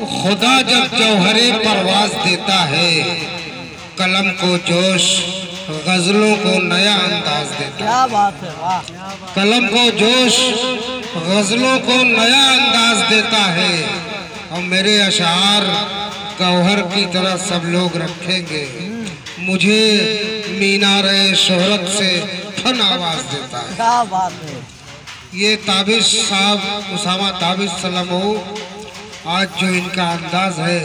खुदा जब जौहरे परवाज देता है, कलम को जोश गजलों को नया अंदाज देता है। क्या बात है, वाह। कलम को जोश गजलों को नया अंदाज देता है, और मेरे अशार गौहर की तरह सब लोग रखेंगे, मुझे मीनारे शोहरत से फन आवाज देता है। क्या बात है। ये ताबिश साहब उसामा ताबिश सलामो, आज जो इनका अंदाज है,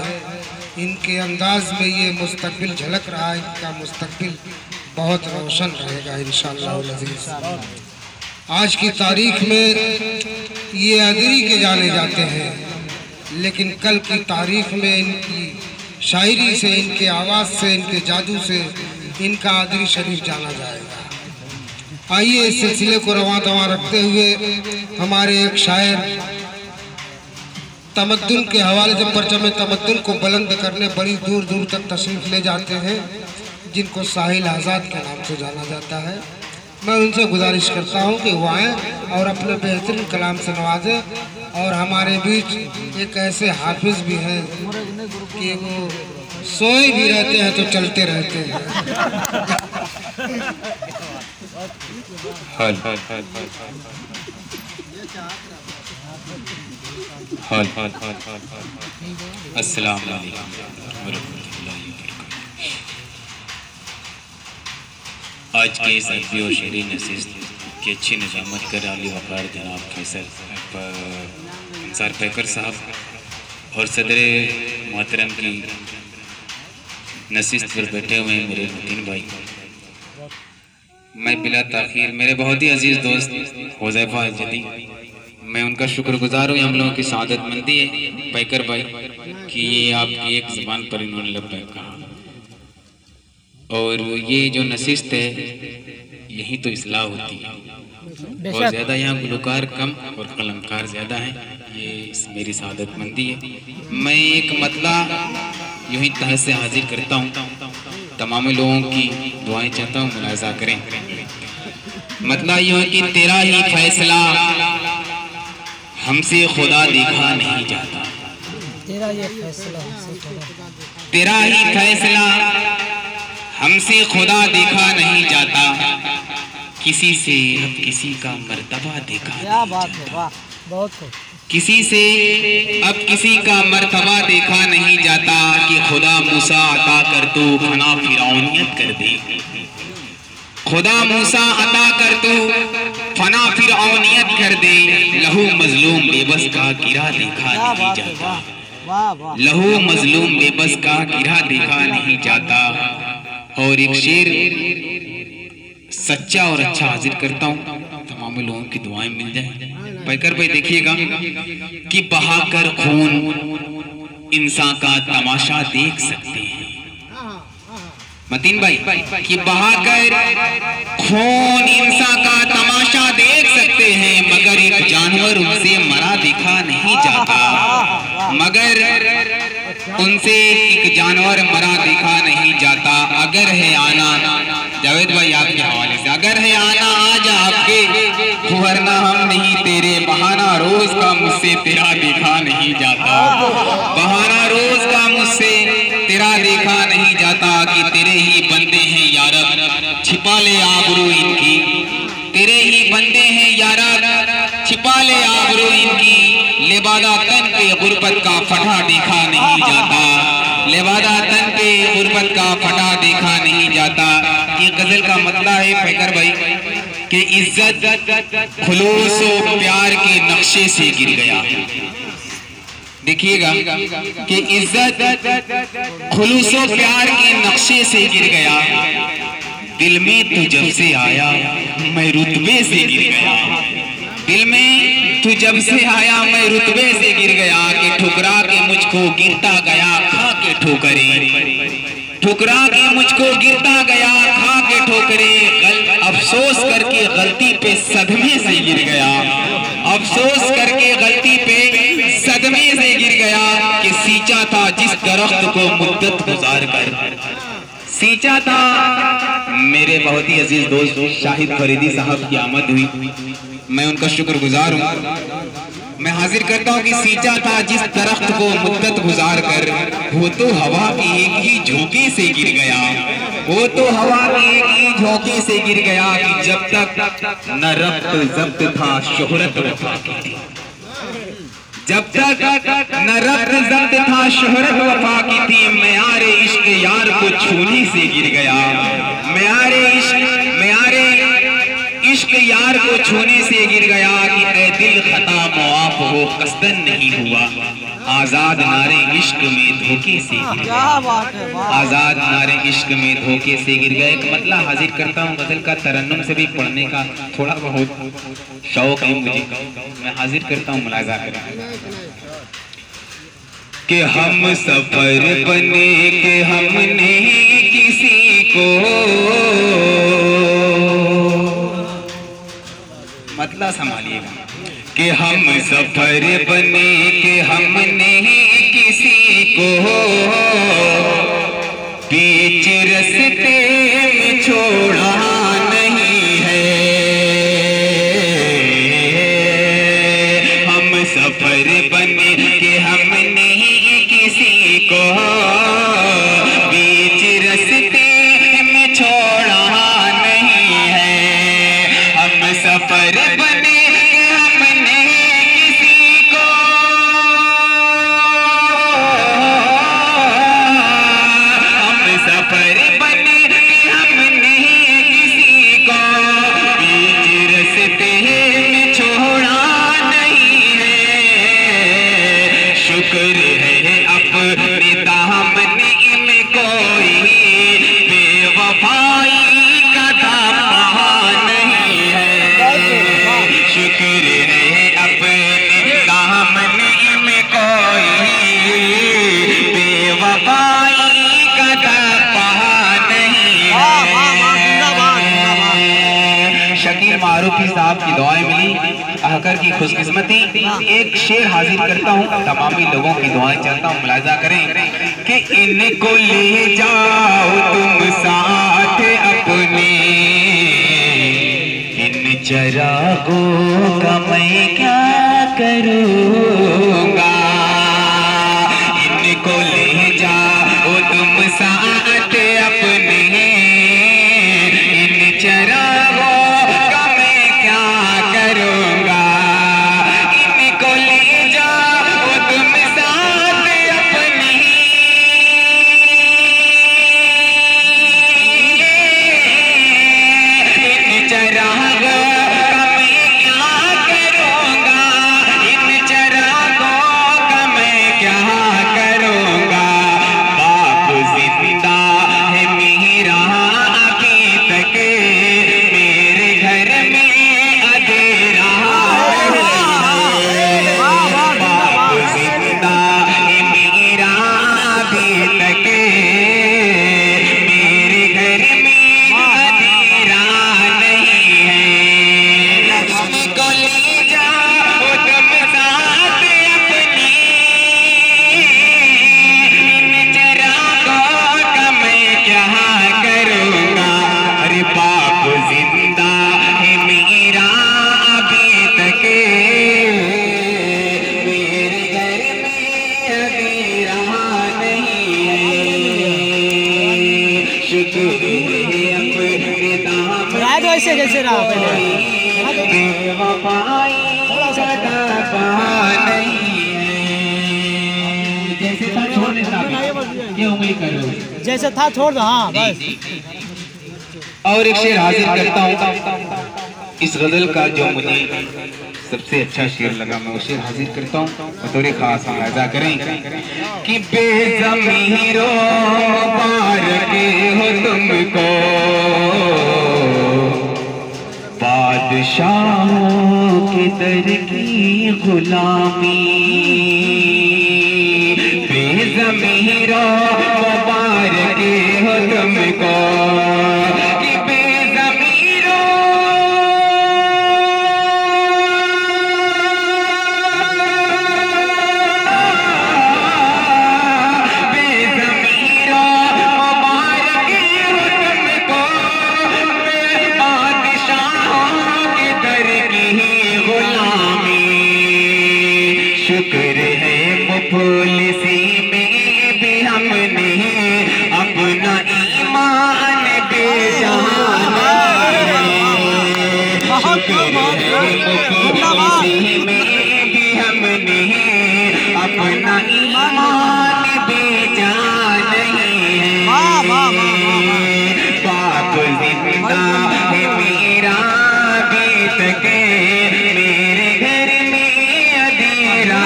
इनके अंदाज में ये मुस्तकबिल झलक रहा है। इनका मुस्तकबिल बहुत रोशन रहेगा इंशाअल्लाह अज़ीज़। आज की तारीख में ये अदरी के जाने जाते हैं, लेकिन कल की तारीख में इनकी शायरी से, इनके आवाज़ से, इनके जादू से इनका अदरी शरीफ जाना जाएगा। आइए इस सिलसिले को रवां तवां रखते हुए हमारे एक शायर तमद्दुन के हवाले से परचम तमद्दुन को बुलंद करने बड़ी दूर दूर तक तशरीफ ले जाते हैं, जिनको साहिल आज़ाद के नाम से जाना जाता है। मैं उनसे गुजारिश करता हूं कि वो आएँ और अपने बेहतरीन कलाम से नवाजें। और हमारे बीच एक ऐसे हाफिज भी हैं कि वो सोए भी रहते हैं तो चलते रहते हैं। अस्सलाम वालेकुम वरहमतुल्लाहि वबरकातुहू। आज के इस अदबी और शेरी नशिस्त की अच्छी निज़ामत कर आली वक़ार जनाब फैसल अंसार पैकर साहब और सदर मोहतरम की नशिस्त पर बैठे हुए हैं मेरे मतीन भाई। मैं बिला ताख़ीर मेरे बहुत ही अजीज़ दोस्त हुज़ैफ़ा जदी, मैं उनका शुक्रगुजार हूँ। हम लोगों की सादतमंदी है पैकर भाई कि ये आपकी एक ज़बान पर इन्होंने लब्बैक कहा। और ये जो नशिस्त है, यही तो इस्लाह होती है। बहुत ज़्यादा यहाँ गुलकार कम और कलमकार ज़्यादा हैं, ये मेरी सादतमंदी है। मैं एक मतला यूँ ही तहत से हाजिर करता हूँ, तमाम लोगों की दुआएं चाहता हूँ, मुलाज़ा करें। मतला यूँ है कि तेरा ही फैसला हमसे खुदा देखा नहीं जाता, तेरा ये फैसला तेरा ही फैसला हमसे खुदा देखा नहीं जाता, किसी से अब किसी का मर्तबा देखा क्या नहीं बात है, जाता, वाह। बहुत खूब। किसी से अब किसी का मर्तबा देखा नहीं जाता, कि खुदा मूसा अता कर तू फना फिरौनियत कर दे, खुदा मूसा अता कर तू फना फिरौनियत कर दे, लहू मजलूम बेबस का गिरा देखा नहीं जाता, वाह वाह। लहू मजलूम बेबस का गिरा देखा नहीं जाता। और एक शेर सच्चा और अच्छा हाजिर करता हूँ, तमाम लोगों की दुआएं मिल जाए। पैकर भाई देखिएगा कि बहाकर खून इंसान का तमाशा देख सकते हैं, मतीन भाई कि बहाकर खून इंसान का तमाशा देख सकते हैं, मगर एक जानवर उनसे मरा देखा नहीं जाता, मगर उनसे एक जानवर मरा देखा नहीं जाता। अगर है आना, जावेद भाई आपके हवाले से, अगर है आना आज आपके, वरना हम नहीं तेरे, बहाना रोज का मुझसे तेरा देखा नहीं जाता, बहाना रोज का मुझसे तेरा देखा नहीं जाता, कि तेरे ही बंदे हैं यारा छिपा ले आबरू इनकी, तेरे ही बंदे हैं यारा छिपा ले आबरू इनकी, लिबादा तन पे गुर्बत का फटा देखा नहीं जाता, लिबादा तन पे गुर्बत का फटा देखा नहीं जाता। ये गजल का मतलब है पैकर भाई कि इज्जत खुलूस और प्यार के नक्शे से गिर गया। देखिएगा कि इज्जत खुलूस और प्यार के नक्शे से गिर गया, दिल में तू जब से आया मैं रुतबे से गिर गया, दिल में तू जब से आया मैं रुतबे से गिर गया, कि ठुकरा के मुझको गिरता गया खा के ठोकरे, ठुकरा के मुझको गिरता गया खा के ठोकरे, अफसोस करके गलती पे सदमे से गिर गया, अफसोस करके गलती पे सदमे से गिर गया, कि सींचा था जिस दरख्त को मुद्दत गुजार कर, सींचा था। मेरे बहुत ही अजीज दोस्त शाहिद फरीदी साहब की आमद हुई, मैं उनका शुक्रगुजार हूँ। मैं हाजिर करता हूँ कि सींचा था जिस दरख्त को मुद्दत गुजार कर, वो तो हवा की एक ही झोंके से गिर गया, वो तो हवा की एक ही झोंके से गिर गया कि जब तक न रब्त जब्त था शोहरत वफा की थी, जब तक न रब्त जब्त था शोहरत वफा की थी, मेयारे इश्क यार को छूने से गिर गया, मेयारे इश्क यार को छूने से गिर गया कि ऐ दिल खता मुआफ हो कस्तन नहीं हुआ, आजाद नारे इश्क में धोखे से गिर गया, आजाद नारे इश्क में धोखे से गिर गए। एक मतला हाजिर करता हूँ गजल का तरन्नुम से भी पढ़ने का थोड़ा बहुत शौक है मुझे, मैं हाजिर करता हूँ, मुलाजा करें कि हम सफर बने के हमने किसी को, मतलब संभालिएगा कि हम सफर बने के हमने किसी को बीच रस्ते में छोड़ा नहीं है, हम सफर बने के हमने किसी को बीच रस्ते में छोड़ा नहीं है, हम सफर बने हमने किसी को, हम सफर बने हमने किसी को बीच रस्ते में छोड़ा नहीं है, शुक्र है अपने दामन में कोई बेवफाई का दामन नहीं है, शुक्र है अपने दामन में कोई बेवफाई का दामन नहीं है। शकील मारूफी साहब की दुआएं मिली, अहकर की खुशकिस्मती। एक शेर हाजिर करता हूँ, तमामी लोगों की दुआएं चाहता हूँ, मुलाजा करें कि इनको ले जाओ तुम साथ अपने, इन चरागों का मैं क्या करूँगा, इनको ले जाओ तुम साथ अपने, इन चरागों का मैं क्या करूँगा, इनको ले जाओ तुम साथ अपने, इन चरागों का मैं क्या करूँगा, इन चरागों का मैं क्या करूँगा, बाप जिंदा है मेरा अभी तक, मेरे घर में अंधेरा है, बाप जिंदा है मेरा अभी तक, मेरे घर में अंधेरा नहीं है, इनको ले जाओ तुम साथ अपनी, इन चरागों का मैं क्या करूँगा, अरे बाप जिंदा है मेरा अभी तक, मेरे घर में अंधेरा नहीं है, शुक्र है अपने दामन रह दो ऐसे जैसे रहा पहले। बेवफाई का दामन नहीं है, जैसे था छोड़ देता ये उंगली करो, जैसे था छोड़ दो, हाँ बस। और एक शेर हाजिर करता हूँ, इस गजल का जो मुझे सबसे अच्छा शेर लगा मैं वो शेर हाजिर करता हूँ, बतौर खास मुलाजा करें कि बेज़मीरो मुबारक हो तुमको, बादशाहों के दर की गुलामी, बेज़मीरो मुबारक हो तुमको, कि बेज़मीरो बेज़मीरो मुबारक हो तुमको, बादशाहों के दर की गुलामी, हमने अपना ईमान बेजान में भी हमने अपना ईमान बेजान है। बाप जिंदा है मेरा बीत के मेरे घर में अंधेरा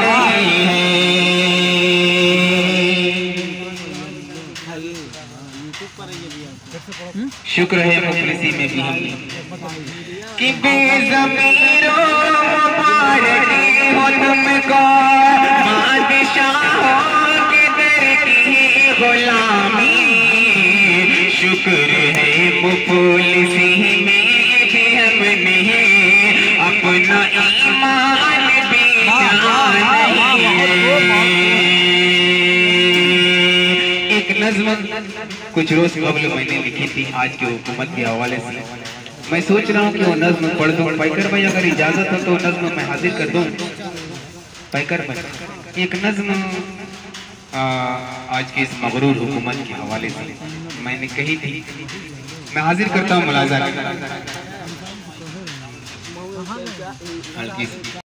नहीं है। शुक्र है मुखलिसी में भी हम कि बेज़मीरों मुबारक हो तुमको बादशाहों के दर की गुलामी। शुक्र है मुखलिसी में भी हमने अपना ईमान बेजान है। एक नज़्म कुछ रोज कबल मैंने लिखी थी आज की हुकूमत के हवाले से। मैं सोच रहा हूँ कि वो नज़्म पढ़ दूँ। पैकर भाई अगर इजाज़त हो तो नज़्म मैं हाजिर कर दूँ। पैकर भाई एक नज़्म आज की इस मगरूर हुकूमत के हवाले से मैंने कही थी, मैं हाजिर करता हूँ मुलाज़ा।